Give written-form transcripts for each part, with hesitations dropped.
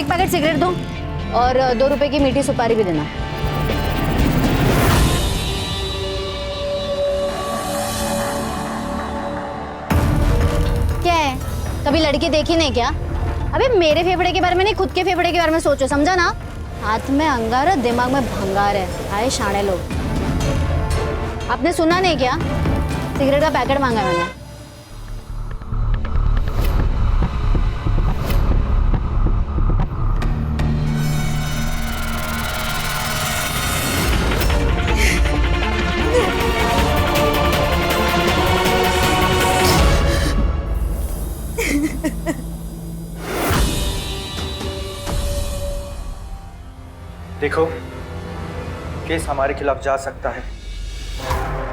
एक packet cigarette दो और 2 रुपए की मीठी सुपारी भी देना। क्या है, कभी लड़की देखी नहीं क्या? अबे मेरे फेफड़े के बारे में नहीं, खुद के फेफड़े के बारे में सोचो, समझा ना? हाथ में अंगार है, दिमाग में भंगार है। आए शाणे लोग। आपने सुना नहीं क्या? सिगरेट का पैकेट मांगा है मैंने। देखो, केस हमारे खिलाफ जा सकता है।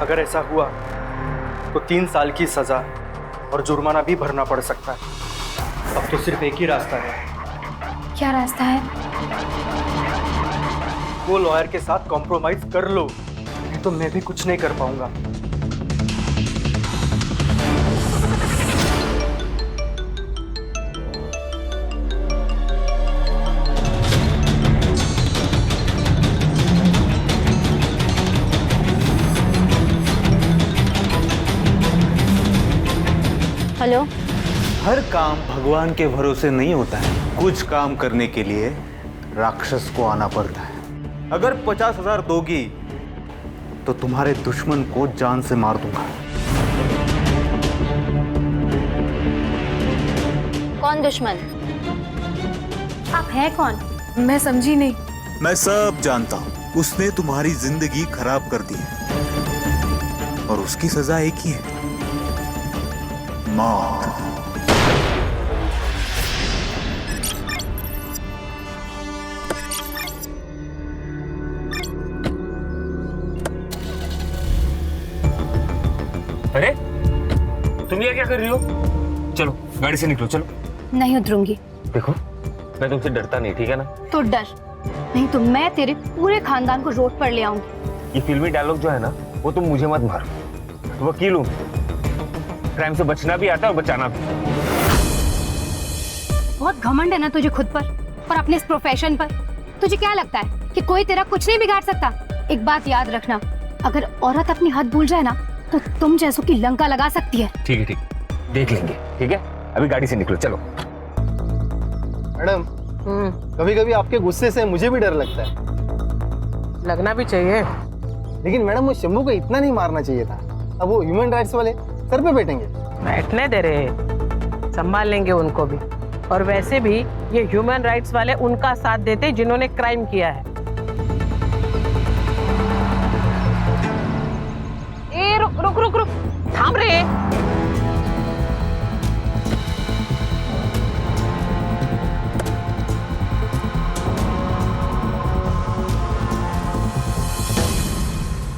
अगर ऐसा हुआ तो 3 साल की सजा और जुर्माना भी भरना पड़ सकता है। अब तो सिर्फ एक ही रास्ता है। क्या रास्ता है? वो लॉयर के साथ कॉम्प्रोमाइज कर लो, नहीं तो मैं भी कुछ नहीं कर पाऊंगा। हेलो। हर काम भगवान के भरोसे नहीं होता है। कुछ काम करने के लिए राक्षस को आना पड़ता है। अगर 50,000 दोगी तो तुम्हारे दुश्मन को जान से मार दूंगा। कौन दुश्मन? आप हैं कौन? मैं समझी नहीं। मैं सब जानता हूं। उसने तुम्हारी जिंदगी खराब कर दी है और उसकी सजा एक ही है, मौत। अरे तुम ये क्या कर रही हो? चलो गाड़ी से निकलो, चलो। नहीं उतरूंगी। देखो मैं तुमसे डरता नहीं, ठीक है ना? तो डर नहीं तो मैं तेरे पूरे खानदान को रोड पर ले आऊंगी। ये फिल्मी डायलॉग जो है ना, वो तुम मुझे मत मारो। वकील हूँ, क्राइम से बचना भी आता है और बचाना भी। बहुत घमंड है ना तुझे खुद पर और अपने इस प्रोफेशन पर। तुझे क्या लगता है कि कोई तेरा कुछ नहीं बिगाड़ सकता? एक बात याद रखना, अगर औरत अपनी हद भूल जाए ना तो तुम जैसों की लंका लगा सकती है। ठीक है, ठीक, देख लेंगे। ठीक है, अभी गाड़ी से निकलो, चलो। मैडम, कभी कभी आपके गुस्से से मुझे भी डर लगता है। लगना भी चाहिए। लेकिन मैडम, वो शंभू को इतना नहीं मारना चाहिए था। अब वो ह्यूमन राइट्स वाले सर पे बैठेंगे। बैठने दे रहे, संभाल लेंगे उनको भी। और वैसे भी ये ह्यूमन राइट्स वाले उनका साथ देते जिन्होंने क्राइम किया है। ए रुक रुक रुक रुक, थाम रे।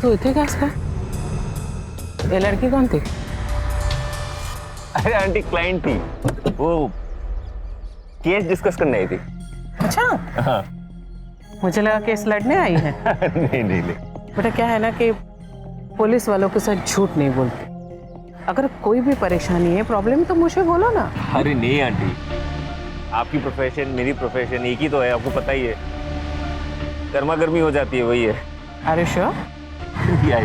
तू इतने कैसे का? ये लड़की कौन थी? अरे आंटी, क्लाइंट थी, वो केस डिस्कस करने आई थी। अच्छा, हाँ। मुझे लगा केस लड़ने आई है। नहीं नहीं नहीं। बेटा क्या है ना कि पुलिस वालों के साथ झूठ नहीं बोलते। अगर कोई भी परेशानी है, प्रॉब्लम, तो मुझे बोलो ना। अरे नहीं आंटी, आपकी प्रोफेशन मेरी प्रोफेशन एक ही तो है, आपको पता ही है। गर्मा गर्मी हो जाती है, वही है। अरे श्योर? या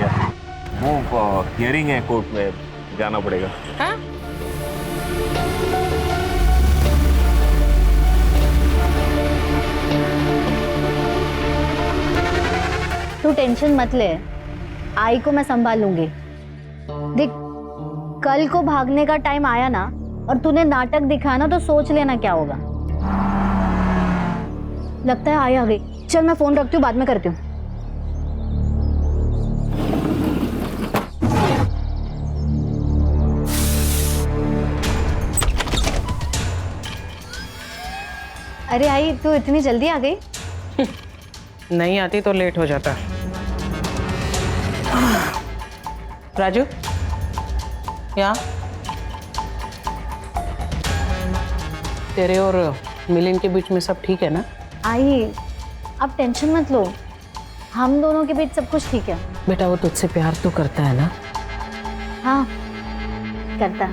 वो हियरिंग है, कोर्ट में जाना पड़ेगा। हाँ? तू टेंशन मत ले, आई को मैं संभाल लूंगी। देख, कल को भागने का टाइम आया ना और तूने नाटक दिखाया ना तो सोच लेना क्या होगा। लगता है आई आ गई। चल मैं फोन रखती हूँ, बाद में करती हूँ। अरे आई, तू इतनी जल्दी आ गई? नहीं आती तो लेट हो जाता। राजू, यहाँ तेरे और मिलिंद के बीच में सब ठीक है ना? आई, आप टेंशन मत लो, हम दोनों के बीच सब कुछ ठीक है। बेटा वो तुझसे प्यार तो करता है ना? हाँ करता।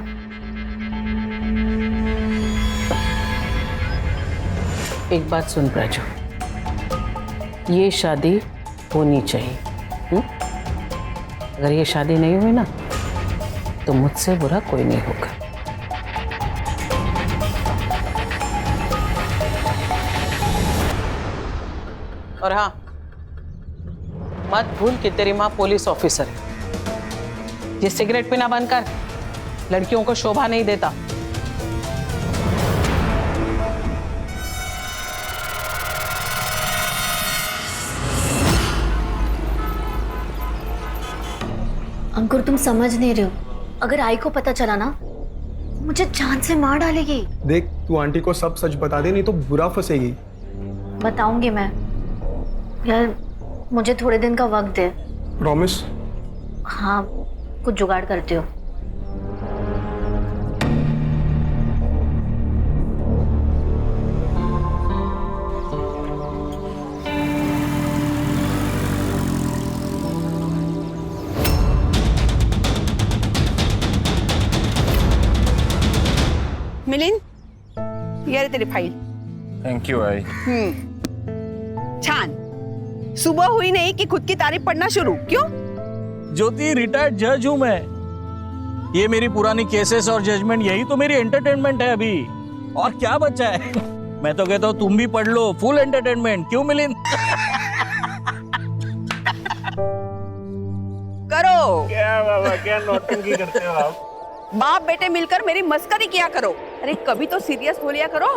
एक बात सुन प्राजू, ये शादी होनी चाहिए। अगर ये शादी नहीं हुई ना तो मुझसे बुरा कोई नहीं होगा। और हाँ, मत भूल कि तेरी माँ पुलिस ऑफिसर है। ये सिगरेट पीना बंद कर, लड़कियों को शोभा नहीं देता। अंकुर तुम समझ नहीं रहे हो, अगर आई को पता चला ना मुझे जान से मार डालेगी। देख तू आंटी को सब सच बता दे, नहीं तो बुरा फंसेगी। बताऊंगी मैं। यार मुझे थोड़े दिन का वक्त दे। प्रॉमिस? हाँ, कुछ जुगाड़ करती हो। मिलिंद, ये रे तेरी फाइल। थैंक यू आई। छान। सुबह हुई नहीं कि खुद की तारीफ पढ़ना शुरू। क्यों? ज्योति, रिटायर्ड जज हूं मैं। ये मेरी पुरानी केसेस और जजमेंट, यही तो मेरी एंटरटेनमेंट है अभी। और क्या बचा है? मैं तो कहता हूँ तुम भी पढ़ लो, फुल एंटरटेनमेंट। क्यों मिलिंद? करो। क्या बाबा, क्या नौटंकी करते हो आप? बाप बेटे मिलकर मेरी मस्करी किया करो। अरे कभी तो सीरियस हो लिया करो।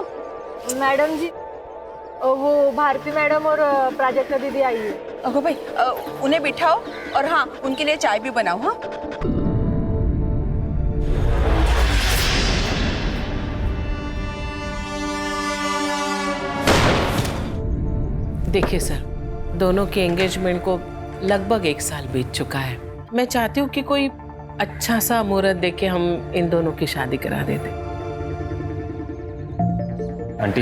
मैडम जी, वो भारती मैडम और प्राजक्ता दीदी आई है। ओहो भाई, उन्हें बिठाओ और हाँ, उनके लिए चाय भी बनाओ। हाँ, देखिए सर, दोनों के एंगेजमेंट को लगभग 1 साल बीत चुका है। मैं चाहती हूँ कि कोई अच्छा सा मुहूर्त देके हम इन दोनों की शादी करा देते। आंटी,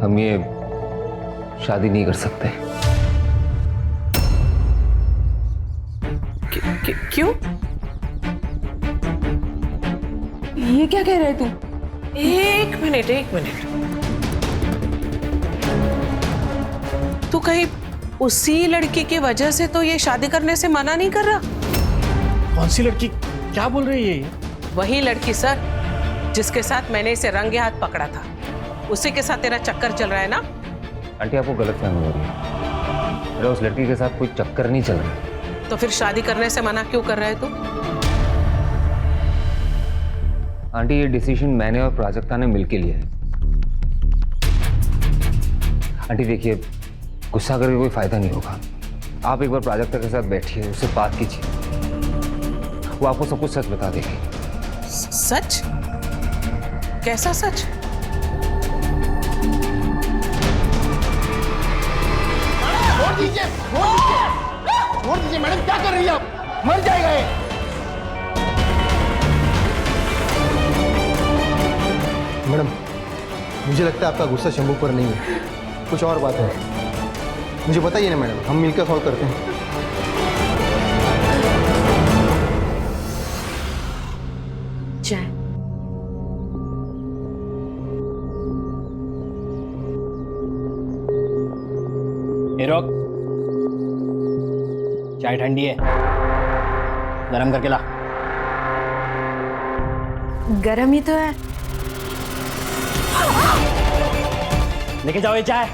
हम ये शादी नहीं कर सकते। क्यों? ये क्या कह रहे तू? एक मिनट। तू कहीं उसी लड़की की वजह से तो ये शादी करने से मना नहीं कर रहा? कौन सी लड़की? क्या बोल रही है ये? वही लड़की सर, जिसके साथ मैंने इसे रंगे हाथ पकड़ा था। उसी के साथ तेरा चक्कर चल रहा है ना? आंटी, आपको गलतफहमी हो रही है। मेरा उस लड़की के साथ कोई चक्कर नहीं चल रहा। तो फिर शादी करने से मना क्यों कर रहा है तू? आंटी, ये डिसीजन मैंने और प्राजक्ता ने मिलके लिया है। आंटी देखिए, गुस्सा करके कोई फायदा नहीं होगा। आप एक बार प्राजक्ता के साथ बैठिए, उससे बात कीजिए, वो आपको सब कुछ सच बता देगी। सच? कैसा सच? छोड़ दीजिए मैडम, क्या कर रही है आप? मर जाएगा ये। मैडम, मुझे लगता है आपका गुस्सा शंभू पर नहीं है, कुछ और बात है। मुझे बताइए ना मैडम, हम मिलकर सॉल्व करते हैं। चाय। रोक, चाय ठंडी है, गरम करके ला। गरम ही तो है। लेके जाओ ये चाय।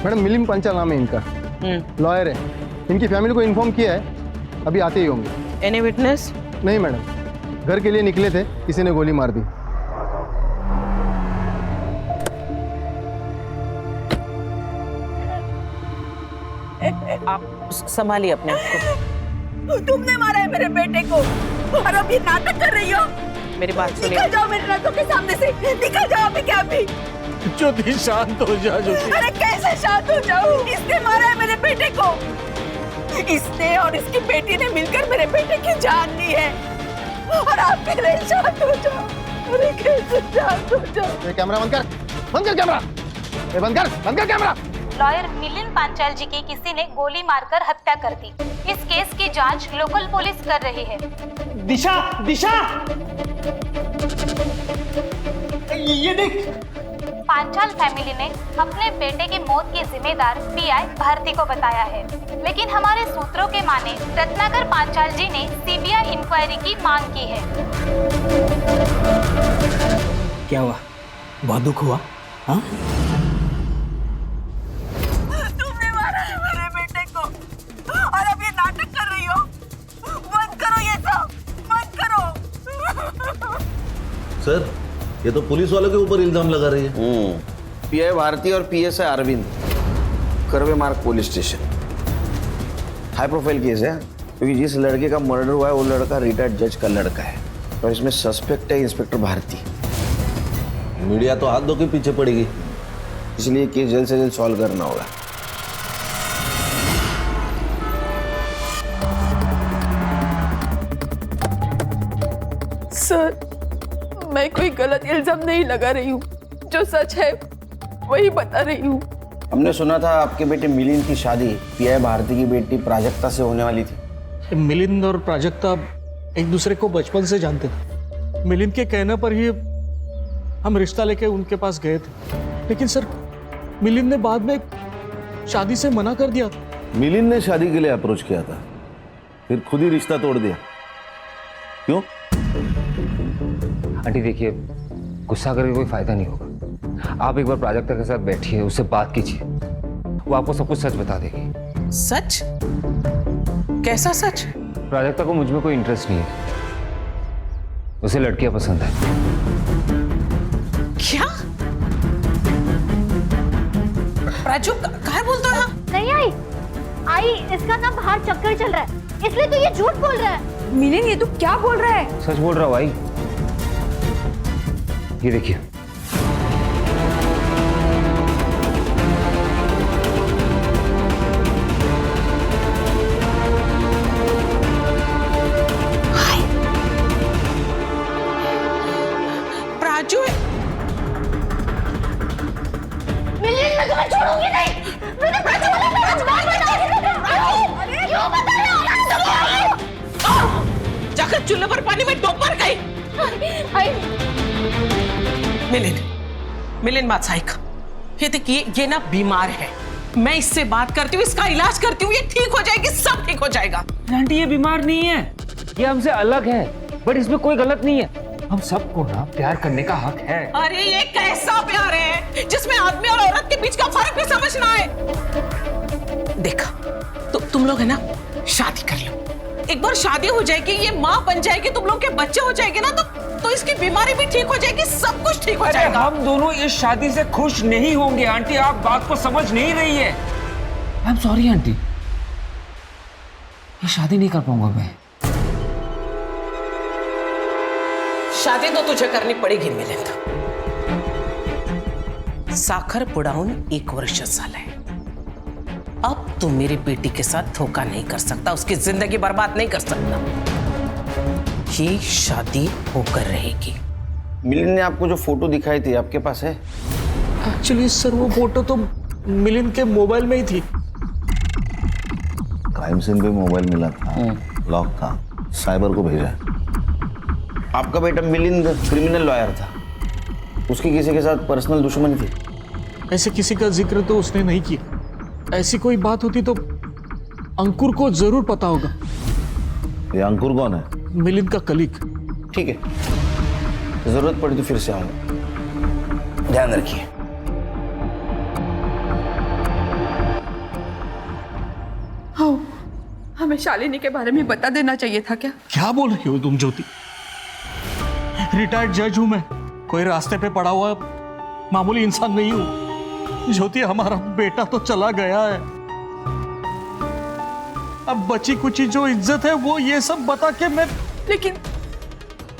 मैडम, मिलिंद पंचाल नाम है इनका, लॉयर है। इनकी फैमिली को इन्फॉर्म किया है, अभी आते ही होंगे। Any witness? नहीं मैडम, घर के लिए निकले थे, किसी ने गोली मार दी। आप संभालिए अपने आप को। तुमने मारा है मेरे बेटे को और अब ये नाटक कर रही हो? मेरी बात सुनिए। निकल जाओ मेरी नजरों के सामने से, निकल जाओ अभी क्या अभी। ज्योति शांत हो जा ज्योति। अरे कैसे शांत हो जाऊं? इसने मारा है मेरे बेटे को। इसने और इसकी बेटी ने मिलकर मेरे बेटे की जान ली है, और आप कह रहे हैं शांत हो जाओ। अरे कैसे शांत हो जाओ? कैमरा बंद कर, बंद कर कैमरा, बंद कर कैमरा। लॉयर मिलिंद पांचाल जी की किसी ने गोली मारकर हत्या कर दी। इस केस की जांच लोकल पुलिस कर रही है। दिशा दिशा, ये देख। पांचाल फैमिली ने अपने बेटे की मौत की जिम्मेदार पीआई भारती को बताया है, लेकिन हमारे सूत्रों के माने रत्नाकर पांचाल जी ने सीबीआई इंक्वायरी की मांग की है। क्या हुआ? बहुत दुख हुआ? हाँ? तुमने मारा है मेरे बेटे को, और अब ये नाटक कर रही हो? बंद करो ये सब, बंद करो। सर, ये तो पुलिस वालों के ऊपर इल्जाम लगा रही है। पीआई भारती और पीएसआई अरविंद, करवे मार्ग police station. High profile case है, क्योंकि जिस लड़के का मर्डर हुआ है वो लड़का रिटायर्ड जज का लड़का है, और इसमें सस्पेक्ट है इंस्पेक्टर भारती। मीडिया तो हाथ धो के पीछे पड़ेगी, इसलिए केस जल्द से जल्द सॉल्व करना होगा। सर, मैं कोई गलत इल्जाम नहीं लगा रही हूँ, जो सच है वही बता रही हूँ। हमने सुना था आपके बेटे मिलिंद की शादी पीआई भारती की बेटी प्राजक्ता से होने वाली थी। मिलिंद और प्राजक्ता एक दूसरे को बचपन से जानते थे। मिलिंद के कहने पर ही हम रिश्ता लेके उनके पास गए थे, लेकिन सर मिलिंद ने बाद में शादी से मना कर दिया। मिलिंद ने शादी के लिए अप्रोच किया था, फिर खुद ही रिश्ता तोड़ दिया। क्यों? आंटी देखिए, गुस्सा करके कोई फायदा नहीं होगा। आप एक बार प्राजक्ता के साथ बैठिए, उससे बात कीजिए, वो आपको सब कुछ सच बता देगी। सच? कैसा सच? प्राजक्ता को मुझ में कोई इंटरेस्ट नहीं है, उसे लड़कियां पसंद है। क्या? प्राजू क्या बोलता है? नहीं आई, इसका ना बाहर चक्कर चल रहा है, इसलिए तो ये झूठ बोल रहा है। मिलिंद, ये तू क्या बोल रहा है? सच बोल रहा हूँ भाई, ये देखिए। प्राजू मिलिंद, मैं तुम्हें छोड़ूंगी नहीं। मैंने प्राजू वाले को आज बात बताई। क्यों बताया? जाकर चूल्हे पर पानी में डूब मर गई। मिलिंद बात सही का। ये देखिए, ये ना बीमार है, मैं इससे बात करती हूँ, इसका इलाज करती हूँ, ये ठीक हो जाएगी, सब ठीक हो जाएगा। आंटी ये बीमार नहीं है, ये हमसे अलग है, बट इसमें कोई गलत नहीं है। हम सबको ना प्यार करने का हक है। अरे ये कैसा प्यार है जिसमें आदमी और औरत के बीच का फर्क भी समझना है? देखा तो तुम लोग है ना, शादी कर लो, एक बार शादी हो जाएगी, ये माँ बन जाएगी, तुम लोग के बच्चे हो जाएंगे ना, तो इसकी बीमारी भी ठीक हो जाएगी, सब कुछ ठीक हो जाएगा। हम दोनों इस शादी से खुश नहीं होंगे आंटी, आप बात को समझ नहीं रही है। आई एम सॉरी आंटी, ये शादी नहीं कर पाऊंगा मैं। शादी तो तुझे करनी पड़ेगी मिलिंद। साखर पुडाऊन 1 वर्ष झालंय, अब तू मेरी बेटी के साथ धोखा नहीं कर सकता, उसकी जिंदगी बर्बाद नहीं कर सकता। ये शादी होकर रहेगी। मिलिंद ने आपको जो फोटो दिखाई थी आपके पास है? एक्चुअली सर वो फोटो तो मिलिंद के मोबाइल में ही थी। क्राइम सीन पे मोबाइल मिला था, लॉक था, साइबर को भेजा। आपका बेटा मिलिंद क्रिमिनल लॉयर था, उसकी किसी के साथ पर्सनल दुश्मनी थी? ऐसे किसी का जिक्र तो उसने नहीं किया। ऐसी कोई बात होती तो अंकुर को जरूर पता होगा। ये अंकुर कौन है? मिलिंद का कलीग। ठीक है, जरूरत पड़ी तो फिर से आऊंगा, ध्यान रखिए। हाँ, हमें शालिनी के बारे में बता देना चाहिए था क्या? क्या बोल रही हो तुम ज्योति? रिटायर्ड जज हूं मैं, कोई रास्ते पे पड़ा हुआ मामूली इंसान नहीं हूं। ज्योति, हमारा बेटा तो चला गया है, अब बची कुची जो इज्जत है वो ये सब बता के मैं।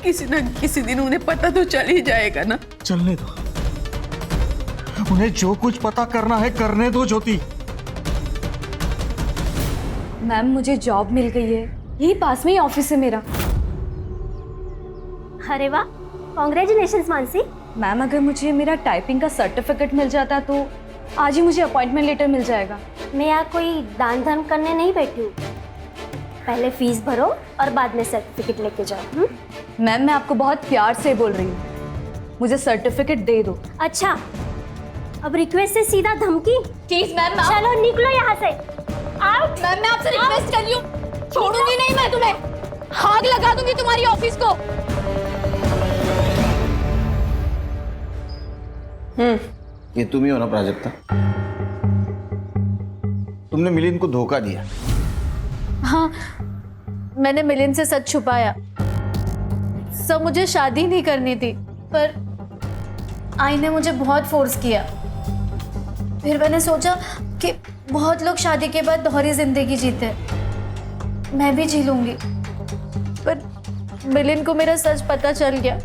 किसी न किसी दिन उन्हें पता तो चल ही जाएगा ना। चलने दो, उन्हें जो कुछ पता करना है करने दो ज्योति। मैम मुझे जॉब मिल गई है, यही पास में ही ऑफिस है मेरा। अरे वाह, कॉन्ग्रेचुलेशंस मानसी। मैम अगर मुझे मेरा टाइपिंग का सर्टिफिकेट मिल जाता तो आज ही मुझे अपॉइंटमेंट लेटर मिल जाएगा। मैं यहाँ कोई दान धर्म करने नहीं बैठी हूँ, पहले फीस भरो और बाद में सर्टिफिकेट लेके जाओ। मैम मैं आपको बहुत प्यार से बोल रही हूँ, मुझे सर्टिफिकेट दे दो। अच्छा, अब रिक्वेस्ट से सीधा धमकी? प्लीज मैम, चलो निकलो यहाँ से। आउट। मैम मैं आपसे रिक्वेस्ट कर रही हूँ, छोड़ूंगी नहीं मैं तुम्हें, आग लगा दूंगी तुम्हारी ऑफिस को। ये तुम ही हो ना प्राजक्ता? तुमने मिलिंद को धोखा दिया। हाँ, मैंने मिलिंद से सच छुपाया। सब मुझे शादी नहीं करनी थी, पर आई ने मुझे बहुत फोर्स किया। फिर मैंने सोचा कि बहुत लोग शादी के बाद दोहरी जिंदगी जीते हैं, मैं भी जी लूंगी। पर मिलिंद को मेरा सच पता चल गया।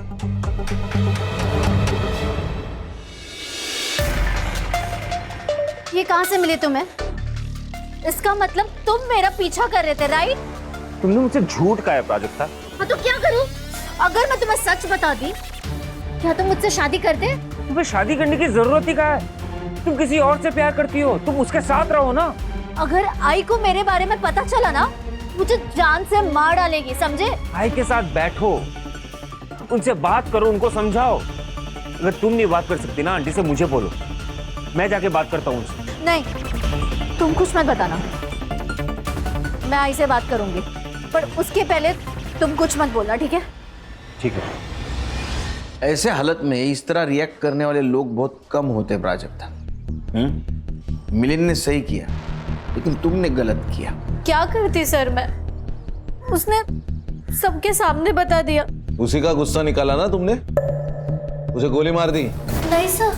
ये कहाँ से मिली तुम्हें? इसका मतलब तुम मेरा पीछा कर रहे थे, राइट? तुमने मुझसे झूठ कहा है प्राजक्ता। हाँ तो क्या करूं? अगर मैं तुम्हें सच बता दी, क्या तुम मुझसे शादी करते? तुम्हें शादी करने की जरूरत ही कहा है? तुम किसी और से प्यार करती हो, तुम उसके साथ रहो ना। अगर आई को मेरे बारे में पता चला ना, मुझे जान से मार डालेगी, समझे? आई के साथ बैठो, उनसे बात करो, उनको समझाओ। अगर तुम नहीं बात कर सकती ना आंटी से, मुझे बोलो, मैं जाके बात करता हूँ उनसे। नहीं, तुम कुछ मत बताना, मैं आई से बात करूंगी, पर उसके पहले तुम कुछ मत बोलना, ठीक है? ठीक है। ऐसे हालत में इस तरह रिएक्ट करने वाले लोग बहुत कम होते हैं प्राजक्ता। मिलिंद ने सही किया, लेकिन तुमने गलत किया। क्या करती सर मैं? उसने सबके सामने बता दिया। उसी का गुस्सा निकाला ना तुमने, उसे गोली मार दी। नहीं सर,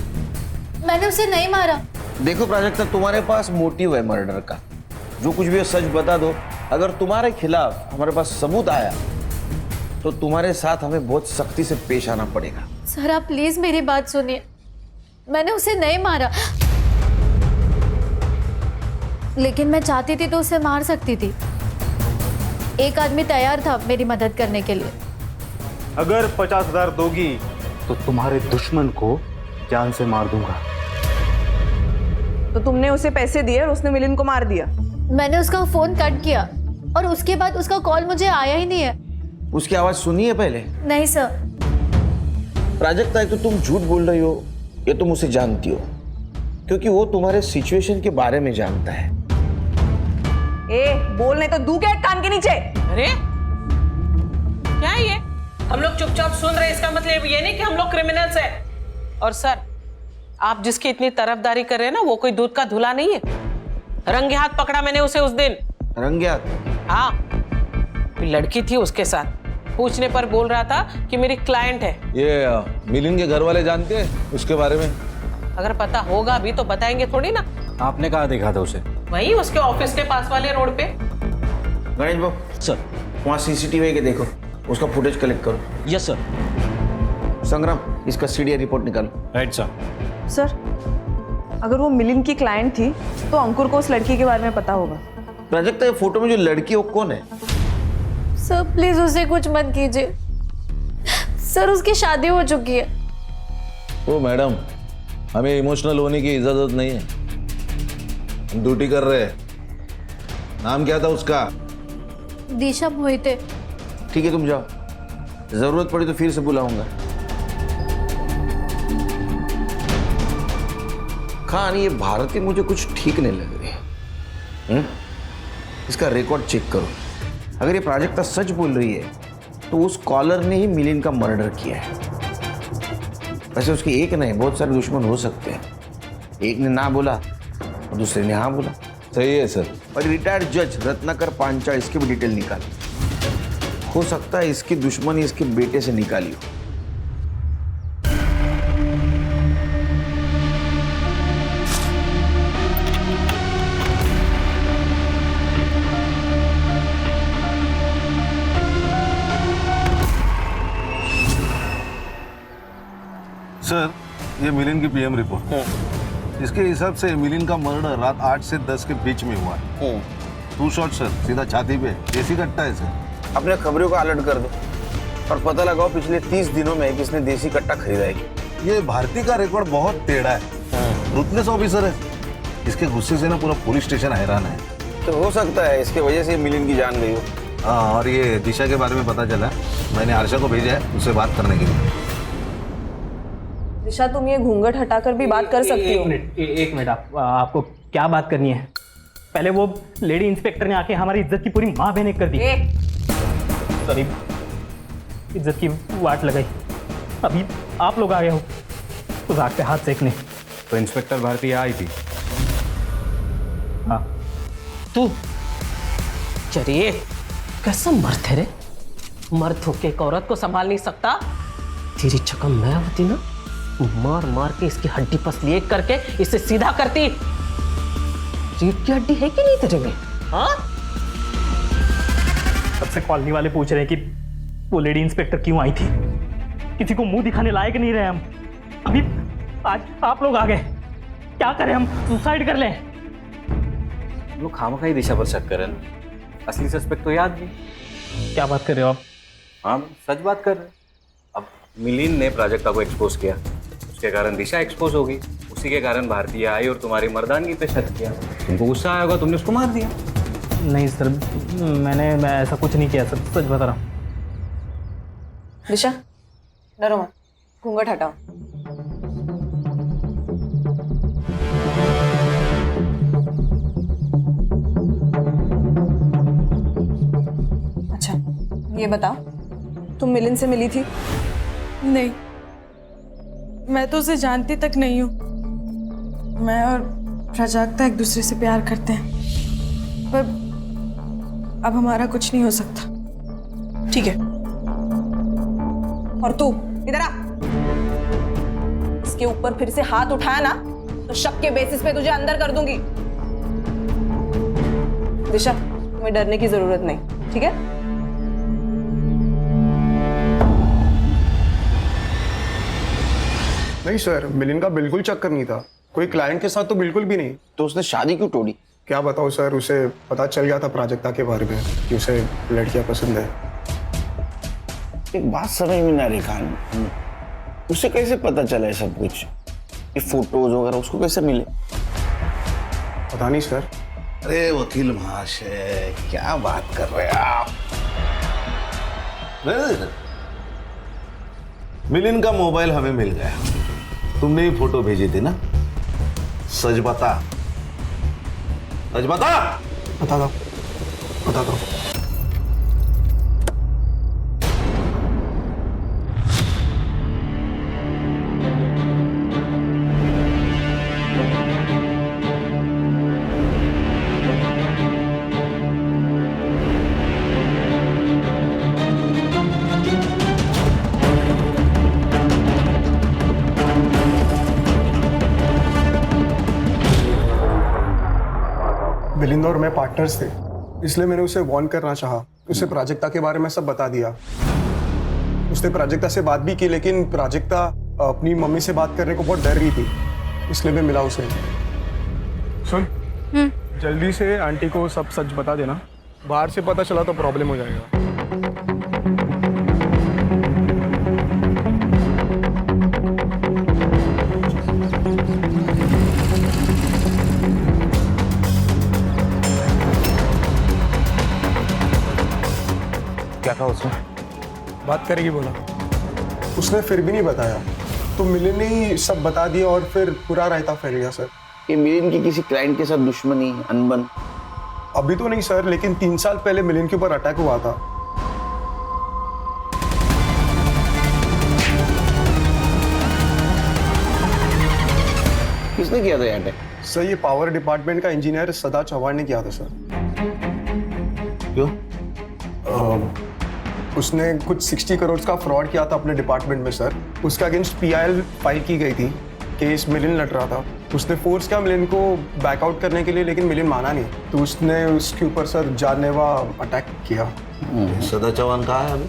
मैंने उसे नहीं मारा। देखो प्राजक्ता, तुम्हारे पास मोटिव है मर्डर का, जो कुछ भी है सच बता दो। अगर तुम्हारे खिलाफ हमारे पास सबूत आया तो तुम्हारे साथ हमें बहुत सख्ती से पेश आना पड़ेगा। सर आप प्लीज मेरी बात सुनिए, मैंने उसे नहीं मारा, लेकिन मैं चाहती थी तो उसे मार सकती थी। एक आदमी तैयार था मेरी मदद करने के लिए। अगर 50,000 दोगी तो तुम्हारे दुश्मन को जान से मार दूंगा। तो तुमने उसे पैसे दिए और उसने मिलिंद को मार दिया? मैंने उसका फोन कट किया और उसके बाद उसका कॉल मुझे आया ही नहीं है। उसकी आवाज सुनी है पहले? नहीं सर। प्राजक्ता, तो तुम झूठ बोल रही हो, ये तुम उसे जानती हो, क्योंकि वो तुम्हारे सिचुएशन के बारे में जानता है। ए, बोल नहीं तो दू के कान के नीचे। अरे क्या है ये? हम लोग चुपचाप सुन रहे, इसका मतलब ये नहीं कि हम लोग क्रिमिनल्स हैं। और सर, आप जिसकी इतनी तरफदारी कर रहे हैं ना, वो कोई दूध का धुला नहीं है। रंगे हाथ पकड़ा मैंने उसे उस दिन। रंगे हाथ? हाँ, लड़की थी उसके साथ, पूछने पर बोल रहा था कि मेरी क्लाइंट है। ये मिलिंद के घर वाले जानते हैं उसके बारे में? अगर पता होगा भी तो बताएंगे थोड़ी ना। आपने कहाँ देखा था उसे? वही उसके ऑफिस के पास वाले रोड पे। गणेश बाबू सर, वहाँ सीसीटीवी के देखो, उसका फुटेज कलेक्ट करो। Yes sir. संग्राम, इसका सीडीआई रिपोर्ट निकालो। Right sir. सर, अगर वो मिलिंद की क्लाइंट थी तो अंकुर को उस लड़की के बारे में पता होगा। प्राजक्ता, ये फोटो में जो लड़की है वो कौन है? सर प्लीज उसे कुछ मत कीजिए, सर उसकी शादी हो चुकी है। ओ मैडम, हमें इमोशनल होने की इजाजत नहीं है, हम ड्यूटी कर रहे हैं। नाम क्या था उसका? दिशा मोहिते। ठीक है, तुम जाओ, जरूरत पड़ी तो फिर से बुलाऊंगा। खान, ये भारती मुझे कुछ ठीक नहीं लग रही। इसका रिकॉर्ड चेक करो, अगर ये प्राजक्ता सच बोल रही है तो उस कॉलर ने ही मिलिंद का मर्डर किया है। वैसे उसकी एक नहीं, बहुत सारे दुश्मन हो सकते हैं। एक ने ना बोला और दूसरे ने हाँ बोला। सही है सर। और रिटायर्ड जज रत्नाकर पांचाल, इसकी भी डिटेल निकाली। हो सकता है इसकी दुश्मनी इसके बेटे से निकाली हो। ये मिलिन की पीएम रिपोर्ट। इसके हिसाब से मिलिन का मर्डर रात 8 से 10 के बीच में हुआ है। 2 शॉट सर, सीधा छाती पे, देसी कट्टा है सर। अपने खबरों को अलर्ट कर दो और पता लगाओ पिछले 30 दिनों में किसने देसी कट्टा खरीदा है। ये भारती का रिकॉर्ड बहुत टेढ़ा है, रुतलेस ऑफिसर है। इसके गुस्से से ना पूरा पुलिस स्टेशन हैरान है। तो हो सकता है इसके वजह से मिलिन की जान गई हो। हाँ, और ये दिशा के बारे में पता चला, मैंने आरशा को भेजा है उससे बात करने के लिए। दिशा, तुम ये घूंघट हटाकर भी बात कर सकती हो। एक मिनट, आपको क्या बात करनी है? पहले वो लेडी इंस्पेक्टर ने आके हमारी इज्जत की पूरी माँ बहन कर दी। सॉरी, इज्जत की वाट लगाई। अभी आप लोग आ गए हो तो रात पे हाथ सेकने। तो इंस्पेक्टर भारती आई थी? हाँ। तू चलिए, कैसा मर्द है रे? मर्द होके एक औरत को संभाल नहीं सकता? तेरी जगह मैं होती ना, मार मार के इसकी हड्डी पसली एक करके इसे सीधा करती। रीढ़ की हड्डी है कि नहीं तेरे में? हाँ? सबसे कॉलोनी वाले पूछ रहे हैं कि वो लेडी इंस्पेक्टर क्यों आई थी। किसी को मुंह दिखाने लायक नहीं रहे हम। अभी आज आप लोग आ गए, क्या करें हम? सुसाइड कर लें? लोग खामखा ही दिशा पर शक कर रहे हैं, असली सस्पेक्ट तो याद नहीं। क्या बात कर रहे हो आप? हाँ, सच बात कर रहे हैं। अब मिलिन ने प्राजक्ता को एक्सपोज किया, उसके कारण दिशा एक्सपोज होगी, उसी के कारण भारतीय आई और तुम्हारी मर्दानगी पे शक किया। तुमको गुस्सा आया होगा, तुमने उसको मार दिया। नहीं सर, मैं ऐसा कुछ नहीं किया सर, सच बता रहा हूँ। दिशा, डरो मत, घूंघट हटाओ। अच्छा, ये बताओ, तुम मिलिन से मिली थी? नहीं, मैं तो उसे जानती तक नहीं हूँ। मैं और प्राजक्ता एक दूसरे से प्यार करते हैं, पर अब हमारा कुछ नहीं हो सकता। ठीक है? और तू इधर आ। इसके ऊपर फिर से हाथ उठाया ना तो शक के बेसिस पे तुझे अंदर कर दूंगी। दिशा, तुम्हें डरने की जरूरत नहीं, ठीक है? नहीं सर, मिलिन का बिल्कुल चक्कर नहीं था, कोई क्लाइंट के साथ तो बिल्कुल भी नहीं। तो उसने शादी क्यों तोड़ी? क्या बताओ सर, उसे पता चल गया था प्राजक्ता के बारे में कि उसे लड़कियां पसंद है। एक बात समझ में ना रही खान, उसे कैसे पता चला है सब कुछ? ये फोटोज वगैरह उसको कैसे मिले? पता नहीं सर। अरे वकील महाशय, क्या बात कर रहे हैं आप? मिलिन का मोबाइल हमें मिल गया, तुमने ही फोटो भेजी थी ना? सच बता, सच बता। बता दो, बता दो। मिलिंद और मैं पार्टनर्स थे, इसलिए मैंने उसे वार्न करना चाहा। उसे प्राजक्ता के बारे में सब बता दिया। उसने प्राजक्ता से बात भी की, लेकिन प्राजक्ता अपनी मम्मी से बात करने को बहुत डर रही थी, इसलिए मैं मिला उसे। सुन, जल्दी से आंटी को सब सच बता देना, बाहर से पता चला तो प्रॉब्लम हो जाएगा। क्या कहा उसने? बात करेगी बोला, उसने फिर भी नहीं बताया, तो मिलिन ने ही सब बता दिया और फिर पूरा रायता फैल गया सर। ये मिलिन की किसी क्लाइंट के साथ दुश्मनी, अनबन? अभी तो नहीं सर, लेकिन 3 साल पहले मिलिन के ऊपर अटैक हुआ था। किसने किया था ये अटैक? सर, ये पावर डिपार्टमेंट का इंजीनियर सदा चौहान ने किया था सर। क्यों? उसने कुछ 60 करोड़ का फ्रॉड किया था अपने डिपार्टमेंट में सर। उसके अगेंस्ट PIL फाइल की गई थी, केस मिलिन लड़ रहा था। उसने फोर्स किया मिलिन को बैकआउट करने के लिए, लेकिन मिलिन माना नहीं, तो उसने उसके ऊपर सर जानलेवा अटैक किया। सदा चौहान कहाँ है अभी?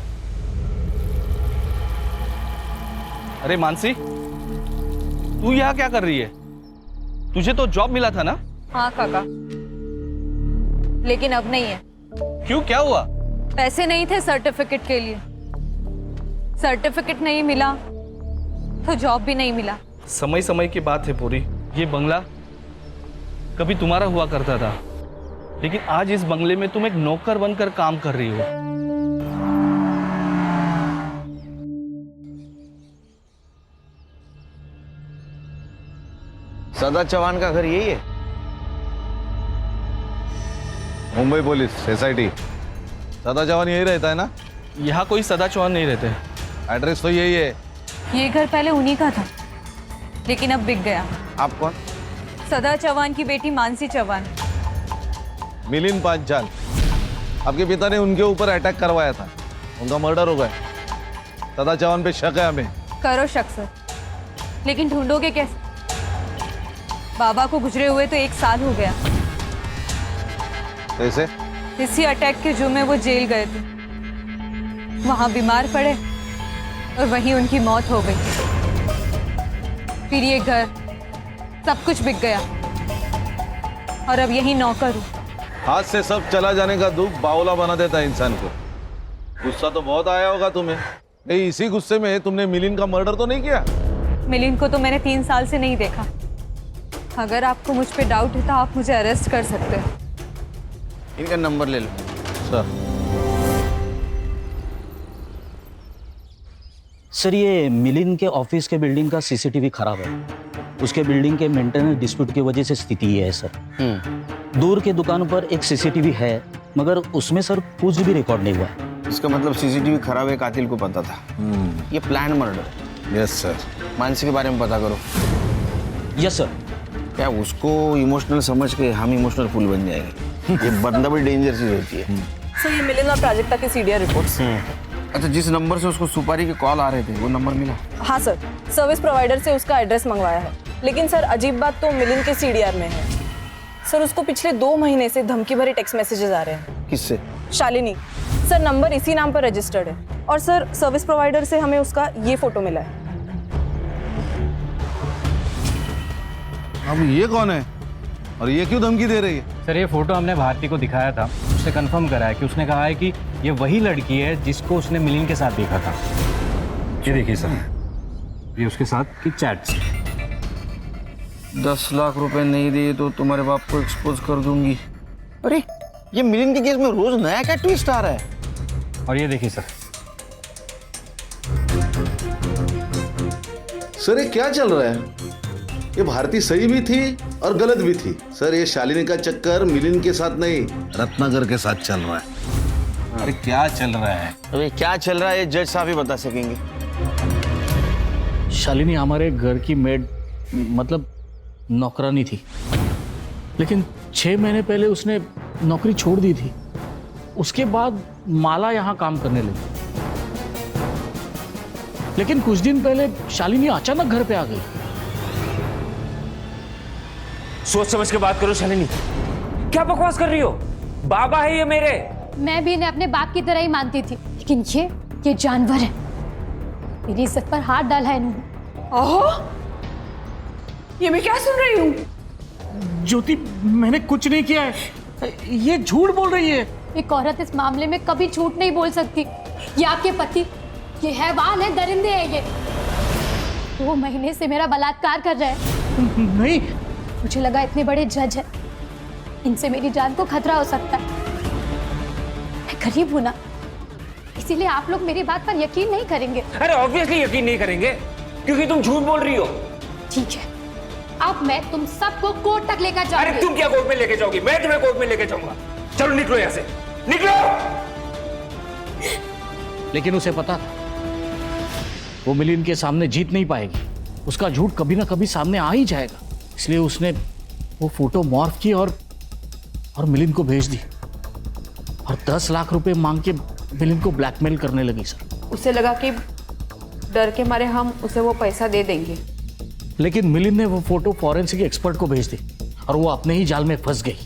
अरे मानसी, तू यहाँ क्या कर रही है? तुझे तो जॉब मिला था ना? हाँ काका, लेकिन अब नहीं है। क्यों, क्या हुआ? पैसे नहीं थे सर्टिफिकेट के लिए। सर्टिफिकेट नहीं मिला तो जॉब भी नहीं मिला। समय समय की बात है पूरी। ये बंगला कभी तुम्हारा हुआ करता था, लेकिन आज इस बंगले में तुम एक नौकर बनकर काम कर रही हो। सदा चौहान का घर यही है? Mumbai police SIT। सदा चौहान यही रहता है ना? यहाँ कोई सदा चौहान नहीं रहते। एड्रेस तो यही है। ये घर पहले उन्हीं का था, लेकिन अब बिक गया। आप कौन? सदा चौहान की बेटी मानसी चौहान। मिलिंद पांचाल, आपके पिता ने उनके ऊपर अटैक करवाया था, उनका मर्डर हो गया। सदा चौहान पे शक है हमें। करो शक सर, लेकिन ढूंढोगे कैसे? बाबा को गुजरे हुए तो 1 साल हो गया। कैसे? इसी अटैक के जुर्म में वो जेल गए थे, वहां बीमार पड़े और वहीं उनकी मौत हो गई। फिर ये घर, सब कुछ बिक गया और अब यही नौकर हूँ। हाथ से सब चला जाने का दुख बावला बना देता है इंसान को। गुस्सा तो बहुत आया होगा तुम्हें। नहीं, इसी गुस्से में तुमने मिलिंद का मर्डर तो नहीं किया? मिलिंद को तो मैंने 3 साल से नहीं देखा। अगर आपको मुझ पे डाउट है तो आप मुझे अरेस्ट कर सकते हैं। इनका नंबर ले लो। सर, ये मिलिंद के ऑफिस के बिल्डिंग का CCTV खराब है। उसके बिल्डिंग के मेंटेनेंस डिस्प्यूट की वजह से स्थिति ये है सर। दूर के दुकान पर एक CCTV है, मगर उसमें सर कुछ भी रिकॉर्ड नहीं हुआ है। इसका मतलब CCTV खराब है, कातिल को पता था। ये plan murder. Yes sir. Mansi के बारे में पता करो। Yes sir. क्या उसको इमोशनल समझ के हम इमोशनल फूल बन जाएंगे? ये बंदा भी डेंजर चीज होती है। सर, ये मिलिंद और प्राजक्ता के CDR रिपोर्ट्स। अच्छा, जिस नंबर से उसको सुपारी के कॉल आ रहे थे वो नंबर मिला? हाँ सर, सर्विस प्रोवाइडर से उसका एड्रेस मंगवाया है। लेकिन सर, अजीब बात तो मिलिंद के CDR में है। सर, उसको पिछले 2 महीने से धमकी भरे टेक्स्ट मैसेजेस आ रहे हैं। किससे? शालिनी। सर, नंबर इसी नाम पर रजिस्टर्ड है। और सर, सर्विस प्रोवाइडर से हमें उसका ये फोटो मिला है। अब ये कौन है और ये क्यों धमकी दे रही है? सर, ये फोटो हमने भारती को दिखाया था, उसने कंफर्म करा है कि उसने कहा है कि ये वही लड़की है जिसको उसने मिलिंद के साथ देखा था। ये देखिए सर, ये उसके साथ की चैट्स। 10 लाख रुपए नहीं दिए तो तुम्हारे बाप को एक्सपोज कर दूंगी। अरे, ये मिलिंद के केस में रोज नया क्या ट्विस्ट आ रहा है? और ये देखिए सर। सर, ये क्या चल रहा है? ये भारती सही भी थी और गलत भी थी। सर, ये शालिनी का चक्कर मिलिंद के साथ नहीं, रत्नाकर के साथ चल रहा है। अरे क्या चल रहा है? अरे क्या चल रहा है ये जज साहब ही बता सकेंगे। शालिनी हमारे घर की मेड, मतलब नौकरानी थी, लेकिन 6 महीने पहले उसने नौकरी छोड़ दी थी। उसके बाद माला यहाँ काम करने लगी, लेकिन कुछ दिन पहले शालिनी अचानक घर पे आ गई। सोच समझ के बात करो शालिनी, क्या बकवास कर रही हो? बाबा है ये मेरे। मैं भी इन्हें अपने बाप की तरह ही मानती थी, लेकिन ये जानवर है। मेरी इज्जत पर हाथ डाला है इन्होंने। ओहो, ये मैं क्या सुन रही हूँ? ज्योति, मैंने कुछ नहीं किया है, ये झूठ बोल रही है। एक औरत इस मामले में कभी झूठ नहीं बोल सकती। ये आपके पति, ये हैवान है, दरिंदे हैं ये। 2 महीने से मेरा बलात्कार कर रहे हैं। नहीं, मुझे लगा इतने बड़े जज है, इनसे मेरी जान को खतरा हो सकता है। मैं गरीब हूं ना, इसीलिए आप लोग मेरी बात पर यकीन नहीं करेंगे। अरे ऑब्वियसली यकीन नहीं करेंगे, क्योंकि तुम झूठ बोल रही हो। ठीक है, अब मैं तुम सबको कोर्ट तक लेकर जाऊंगी। अरे तुम क्या कोर्ट में लेके जाओगी? मैं तुम्हें कोर्ट में लेके जाऊंगा। चलो निकलो यहाँ से, निकलो। लेकिन उसे पता था वो मिलिंद के सामने जीत नहीं पाएगी, उसका झूठ कभी ना कभी सामने आ ही जाएगा। इसलिए उसने वो फोटो मॉर्फ की और मिलिंद को भेज दी और 10 लाख रुपए मांग के मिलिंद को ब्लैकमेल करने लगी। सर, उसे लगा कि डर के मारे हम उसे वो पैसा दे देंगे, लेकिन मिलिंद ने वो फोटो फॉरेंसिक एक्सपर्ट को भेज दी और वो अपने ही जाल में फंस गई,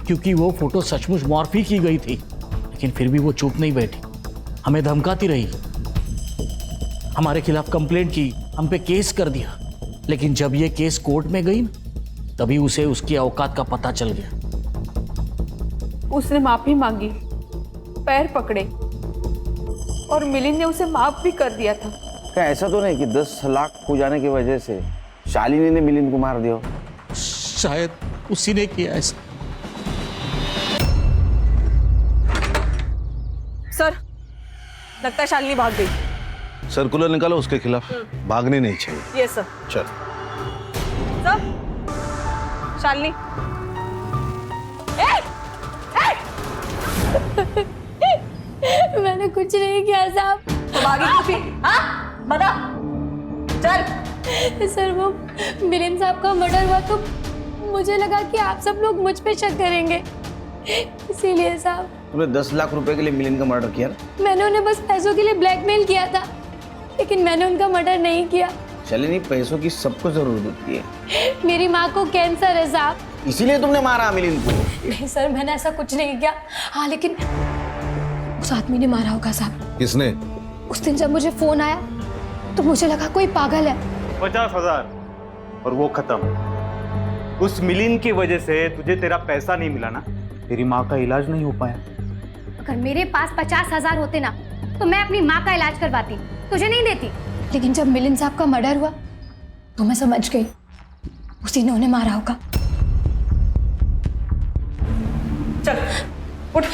क्योंकि वो फोटो सचमुच मॉर्फ ही की गई थी। लेकिन फिर भी वो चुप नहीं बैठी, हमें धमकाती रही, हमारे खिलाफ कंप्लेंट की, हम पे केस कर दिया। लेकिन जब ये केस कोर्ट में गई तभी उसे उसकी औकात का पता चल गया। उसने माफी मांगी, पैर पकड़े और मिलिंद ने उसे माफ भी कर दिया था। क्या ऐसा तो नहीं कि 10 लाख खो जाने की वजह से शालिनी ने मिलिंद को मार दिया? शायद उसी ने किया ऐसा। सर, लगता है शालिनी भाग गई। सर्कुलर निकालो उसके खिलाफ, भागनी नहीं चाहिए। ये सर। चल सर, शालिनी। मैंने कुछ नहीं किया साहब। तो भागी क्यों थी? हाँ? बता। चल। सर वो मिलिंद साहब का मर्डर हुआ तो मुझे लगा कि आप सब लोग मुझ पे शक करेंगे, इसीलिए साहब। तुमने 10 लाख रुपए के लिए मिलिंद का मर्डर किया ना? मैंने उन्हें बस पैसों के लिए ब्लैकमेल किया था, लेकिन मैंने उनका मर्डर नहीं किया। शालिनी, पैसों की सबको जरूरत होती है। मेरी माँ को कैंसर है साहब, इसीलिए तुमने मारा मिलिंद को? नहीं सर, मैंने ऐसा कुछ नहीं किया। हाँ लेकिन उस आदमी ने मारा होगा साहब। किसने? उस दिन जब मुझे फोन आया तो मुझे लगा कोई पागल है। 50,000 और वो खत्म। उस मिलिंद की वजह से तुझे तेरा पैसा नहीं मिला ना, तेरी माँ का इलाज नहीं हो पाया। अगर मेरे पास 50,000 होते ना तो मैं अपनी माँ का इलाज करवाती, तुझे नहीं देती। लेकिन जब मिलिंद साहब का मर्डर हुआ तो मैं समझ गई उसी ने उन्हें मारा होगा। चल, उठ।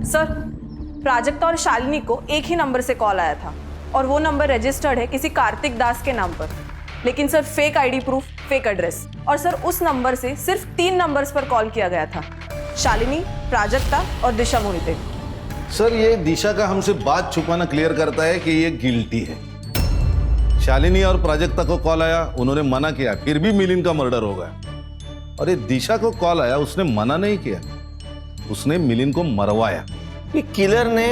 सर, प्राजक्ता और शालिनी को एक ही नंबर से कॉल आया था और वो नंबर रजिस्टर्ड है किसी कार्तिक दास के नाम पर, लेकिन sir fake ID proof, fake address. और सर उस नंबर से सिर्फ 3 नंबर्स पर कॉल किया गया था, शालिनी, प्राजक्ता और दिशा मोहिते। सर ये दिशा का हमसे बात छुपाना क्लियर करता है कि ये गिल्टी है। शालिनी और प्राजक्ता को कॉल आया, उन्होंने मना किया, फिर भी मिलिंद का मर्डर हो गया। और ये दिशा को कॉल आया, उसने मना नहीं किया, उसने मिलिंद को मरवाया। ये किलर ने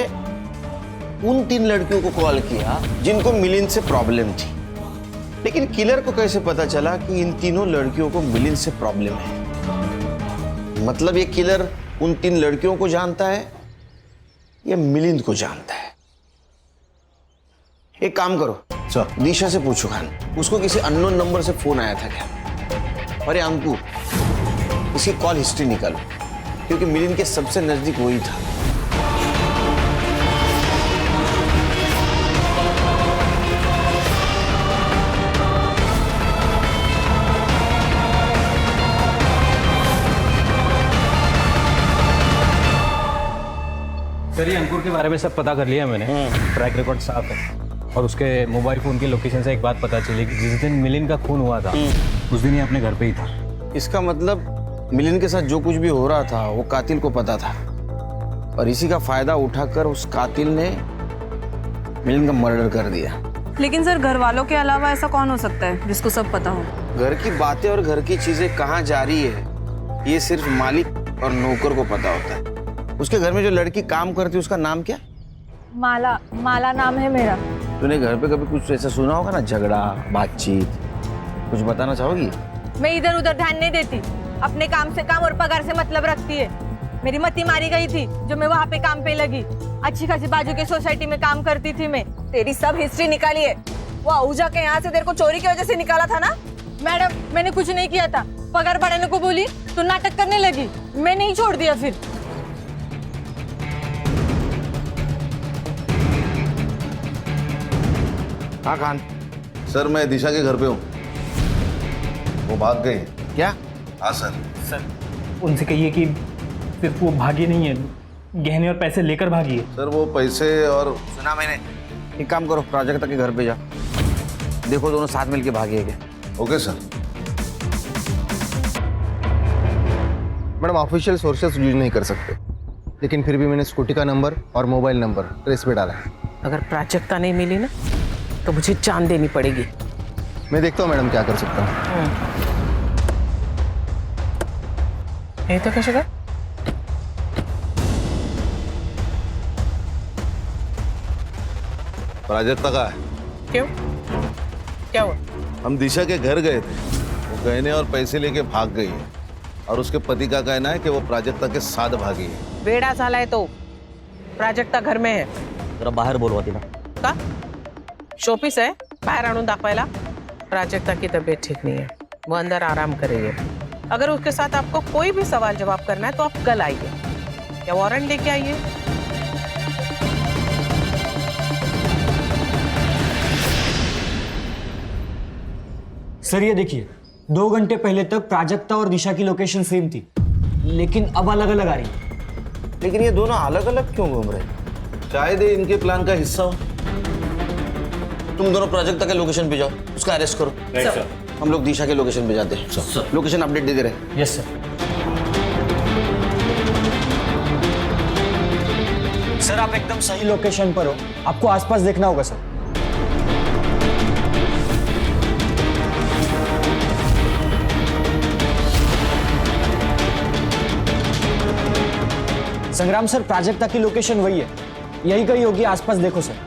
उन 3 लड़कियों को कॉल किया जिनको मिलिंद से प्रॉब्लम थी, लेकिन किलर को कैसे पता चला कि इन तीनों लड़कियों को मिलिंद से प्रॉब्लम है? मतलब ये किलर उन 3 लड़कियों को जानता है या मिलिंद को जानता है? एक काम करो, दिशा से पूछो खान, उसको किसी अननोन नंबर से फोन आया था क्या? अरे अंकु, इसकी कॉल हिस्ट्री निकालो, क्योंकि मिलिंद के सबसे नजदीक वही था। सर ये अंकुर के बारे में सब पता कर लिया मैंने, ट्रैक रिकॉर्ड साफ है। और उसके मोबाइल फोन की लोकेशन से एक बात पता चली कि जिस दिन मिलिंद का खून हुआ था उस दिन ही अपने घर पे ही था। इसका मतलब मिलिंद के साथ जो कुछ भी हो रहा था वो कातिल को पता था, और इसी का फायदा उठाकर उस कातिल ने मिलिंद का मर्डर कर दिया। लेकिन सर घर वालों के अलावा ऐसा कौन हो सकता है जिसको सब पता हो? घर की बातें और घर की चीजें कहाँ जा रही है ये सिर्फ मालिक और नौकर को पता होता है। उसके घर में जो लड़की काम करती है उसका नाम क्या? माला। माला नाम है मेरा। तूने घर पे कभी कुछ ऐसा सुना होगा ना, झगड़ा, बातचीत, कुछ बताना चाहोगी? मैं इधर उधर ध्यान नहीं देती, अपने काम से काम और पगार से मतलब रखती है। मेरी मती मारी गई थी जो मैं वहाँ पे काम पे लगी। अच्छी खासी बाजू के सोसाइटी में काम करती थी मैं। तेरी सब हिस्ट्री निकाली है। वो आहूजा के यहाँ से तेरे को चोरी की वजह से निकाला था ना? मैडम, मैंने कुछ नहीं किया था। पगार बढ़ाने को बोली तो नाटक करने लगी, मैं नहीं छोड़ दिया फिर। हाँ खान। सर मैं दिशा के घर पे हूँ, वो भाग गई। क्या? हाँ सर। सर उनसे कहिए कि सिर्फ वो भागी नहीं है, गहने और पैसे लेकर भागी है। सर वो पैसे और... सुना मैंने। एक काम करो, प्राजक्ता के घर पे जा, देखो दोनों साथ मिलके भागे क्या। Okay sir. Madam official sources use नहीं कर सकते, लेकिन फिर भी मैंने स्कूटी का नंबर और मोबाइल नंबर ट्रेस पे डाला है। अगर प्राजक्ता नहीं मिली ना तो मुझे जान देनी पड़ेगी। मैं देखता हूँ मैडम क्या कर सकता हूँ। ये तो कैसे कर? प्राजक्ता का है। क्यों? क्या हुआ? हम दिशा के घर गए थे, वो गहने और पैसे लेके भाग गई है, और उसके पति का कहना है कि वो प्राजक्ता के साथ भागी है। बेड़ा साला है तो प्राजक्ता घर में है। जरा बाहर बोलवाती ना। का? शोपीस आहे बाहेर आणून दाखवायला. प्राजक्ता की तबीयत ठीक नहीं है, वो अंदर आराम करेगी. अगर उसके साथ आपको कोई भी सवाल जवाब करना है तो आप कल आइए या वारंट लेके आइए. सर ये देखिए, 2 घंटे पहले तक प्राजक्ता और दिशा की लोकेशन सेम थी, लेकिन अब अलग अलग आ रही है. लेकिन ये दोनों अलग अलग क्यों घूम रहे? शायद ये इनके प्लान का हिस्सा हो. तुम दोनों प्राजक्ता के लोकेशन पे जाओ, उसका अरेस्ट करो. सर. हम लोग दिशा के लोकेशन पे जाते हैं. लोकेशन अपडेट दे दे रहे. Yes sir. सर आप एकदम सही लोकेशन पर हो, आपको आसपास देखना होगा सर. संग्राम सर, प्राजक्ता की लोकेशन वही है, यही कहीं होगी, आसपास देखो सर.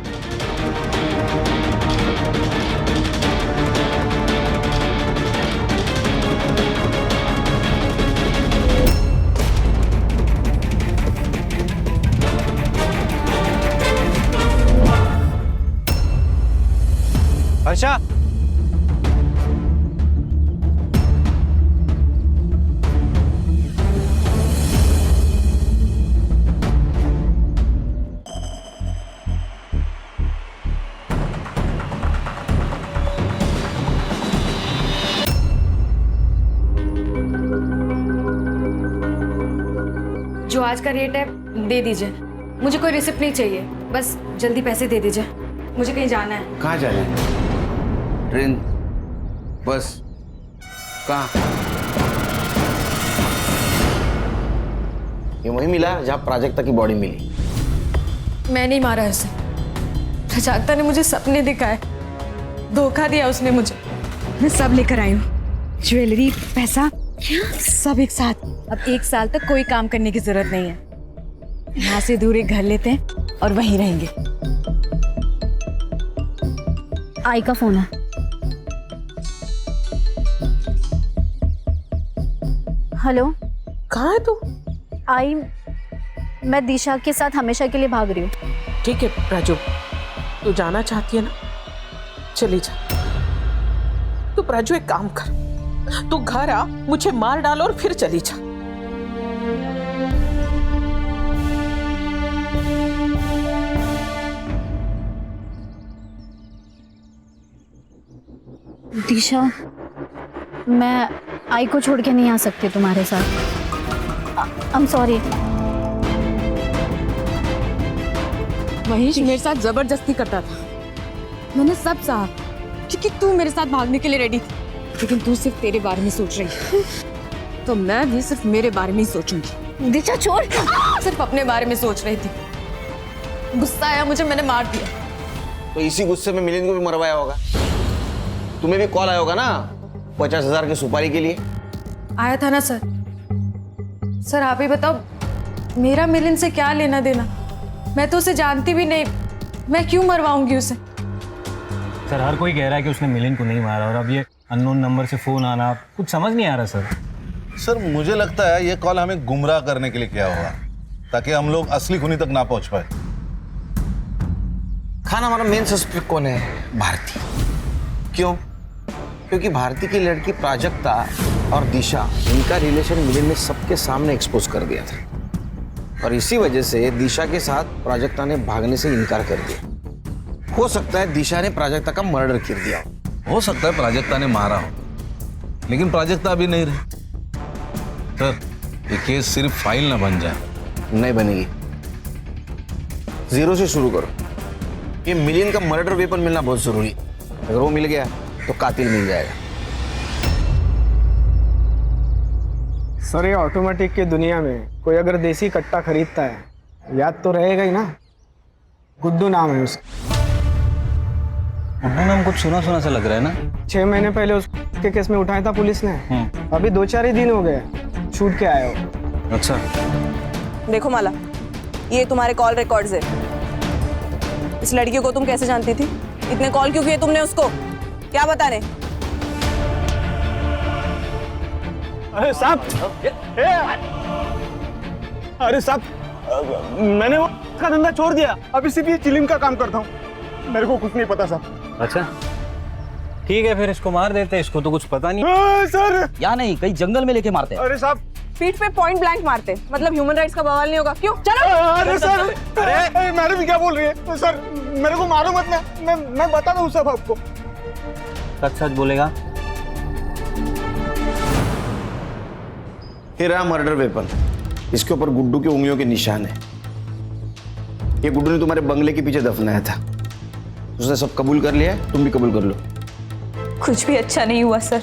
हर्षा, जो आज का रेट है दे दीजिए, मुझे कोई रिसिप्ट नहीं चाहिए, बस जल्दी पैसे दे दीजिए, मुझे कहीं जाना है. कहाँ जाना है? ट्रेन, बस, कहाँ? ये वही मिला जहाँ प्राजक्ता की बॉडी मिली. मैं नहीं मारा उसे. प्राजक्ता ने मुझे सपने दिखाए, धोखा दिया उसने मुझे. मैं सब लेकर आई हूँ, ज्वेलरी, पैसा, सब एक साथ. अब 1 साल तक कोई काम करने की जरूरत नहीं है. यहाँ से दूर एक घर लेते हैं और वहीं रहेंगे. आई का फोन है. हेलो, कहाँ है तू? आई, मैं दिशा के साथ हमेशा के लिए भाग रही हूँ. ठीक है प्राजू, तू जाना चाहती है ना, चली जा. तू प्राजू एक काम कर, तू घर आ, मुझे मार डालो और फिर चली जा. दिशा, मैं आई को छोड़ के नहीं आ सकती तुम्हारे साथ. I am sorry. महेश मेरे साथ जबरदस्ती करता था. मैंने सब सहा क्योंकि तू मेरे साथ भागने के लिए रेडी थी, लेकिन तू सिर्फ तेरे बारे में सोच रही है. तो मैं भी सिर्फ मेरे बारे में ही सोचूंगी. दिशा छोड़. सिर्फ अपने बारे में सोच रही थी. गुस्सा आया मुझे, मैंने मार दिया. तो इसी गुस्से में मिलिंद को भी मरवाया होगा. तुम्हें भी कॉल आया होगा ना 50,000 की सुपारी के लिए. आया था ना सर. सर आप ही बताओ, मेरा मिलिंद से क्या लेना देना? मैं तो उसे जानती भी नहीं, मैं क्यों मरवाऊंगी उसे? सर हर कोई कह रहा है कि उसने मिलिंद को नहीं मारा, और अब ये अननोन नंबर से फोन आना कुछ समझ नहीं आ रहा सर. सर मुझे लगता है ये कॉल हमें गुमराह करने के लिए किया होगा, ताकि हम लोग असली खूनी तक ना पहुंच पाए. खान, हमारा मेन सस्पेक्ट कौन है? भारती. क्यों? क्योंकि भारती की लड़की प्राजक्ता और दिशा, इनका रिलेशन मिलिंद ने सबके सामने एक्सपोज कर दिया था, और इसी वजह से दिशा के साथ प्राजक्ता ने भागने से इनकार कर दिया. हो सकता है दिशा ने प्राजक्ता का मर्डर कर दिया. हो सकता है प्राजक्ता ने मारा हो, लेकिन प्राजक्ता अभी नहीं रही. सर ये केस सिर्फ फाइल ना बन जाए. नहीं बनेगी. जीरो से शुरू करो. ये मिलिंद का मर्डर वेपन मिलना बहुत जरूरी. अगर वो मिल गया तो कातिल मिल जाएगा. सर ये ऑटोमेटिक की दुनिया में कोई अगर देसी कट्टा खरीदता है, याद तो रहेगा ही ना. गुड्डू नाम है उसका. गुड्डू नाम कुछ सुना सुना सा लग रहा है ना. 6 महीने पहले उसके केस में उठाया था पुलिस ने. अभी 2-4 ही दिन हो गए छूट के आए हो. अच्छा. देखो माला, ये तुम्हारे कॉल रिकॉर्ड्स है. इस लड़की को तुम कैसे जानती थी? इतने कॉल क्यों किए तुमने उसको? क्या बताने? अरे साहब, अरे साहब, मैंने वो का धंधा छोड़ दिया. अभी सिर्फ ये चिलिम का काम करता हूँ. मेरे को कुछ नहीं पता साहब. अच्छा ठीक है, फिर इसको मार देते हैं, इसको तो कुछ पता नहीं। सर या नहीं, कहीं जंगल में लेके मारते हैं। अरे साहब, पीठ पे पॉइंट ब्लैंक मारते, मतलब ह्यूमन राइट्स का बवाल नहीं होगा। क्यों? चलो। अरे सर, अरे मैडम क्या बोल रही है? सर मेरे को मारो मत, मैं बता दूं सब आपको। सच सच बोलेगा? ये रहा मर्डर वेपन, इसके ऊपर गुड्डू की उंगलियों के निशान है। ये गुड्डू ने तुम्हारे बंगले के पीछे दफनाया था। उसने सब कबूल कर लिया है, तुम भी कबूल कर लो। कुछ भी अच्छा नहीं हुआ सर।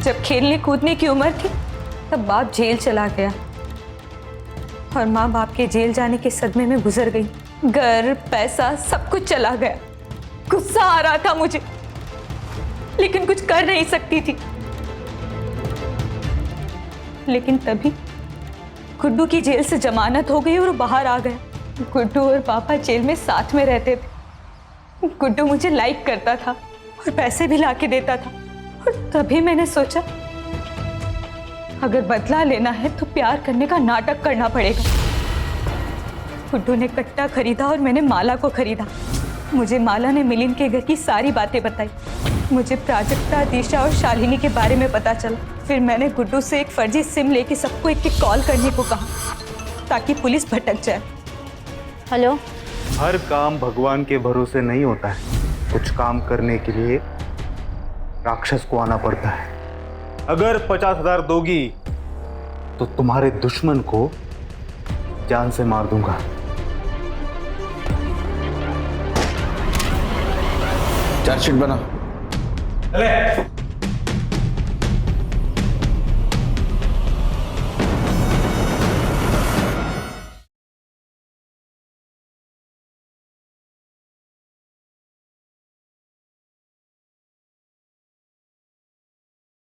जब खेलने कूदने की उम्र थी तब बाप जेल चला गया और माँ बाप के जेल जाने के सदमे में गुजर गई। घर, पैसा, सब कुछ चला गया। गुस्सा आ रहा था मुझे, लेकिन कुछ कर नहीं सकती थी। लेकिन तभी गुड्डू की जेल से जमानत हो गई और वो बाहर आ गया। गुड्डू और पापा जेल में साथ में रहते थे। गुड्डू मुझे लाइक करता था और पैसे भी लाके देता था। और तभी मैंने सोचा अगर बदला लेना है तो प्यार करने का नाटक करना पड़ेगा। गुड्डू ने कट्टा खरीदा और मैंने माला को खरीदा। मुझे माला ने मिलिंद के घर की सारी बातें बताई। मुझे प्राजक्ता, दिशा और शालिनी के बारे में पता चला। फिर मैंने गुड्डू से एक फर्जी सिम लेके सबको एक कॉल करने को कहा ताकि पुलिस भटक जाए। हेलो। हर काम भगवान के भरोसे नहीं होता है। कुछ काम करने के लिए राक्षस को आना पड़ता है। अगर 50,000 दोगी तो तुम्हारे दुश्मन को जान से मार दूंगा। चार्जशीट बना। अरे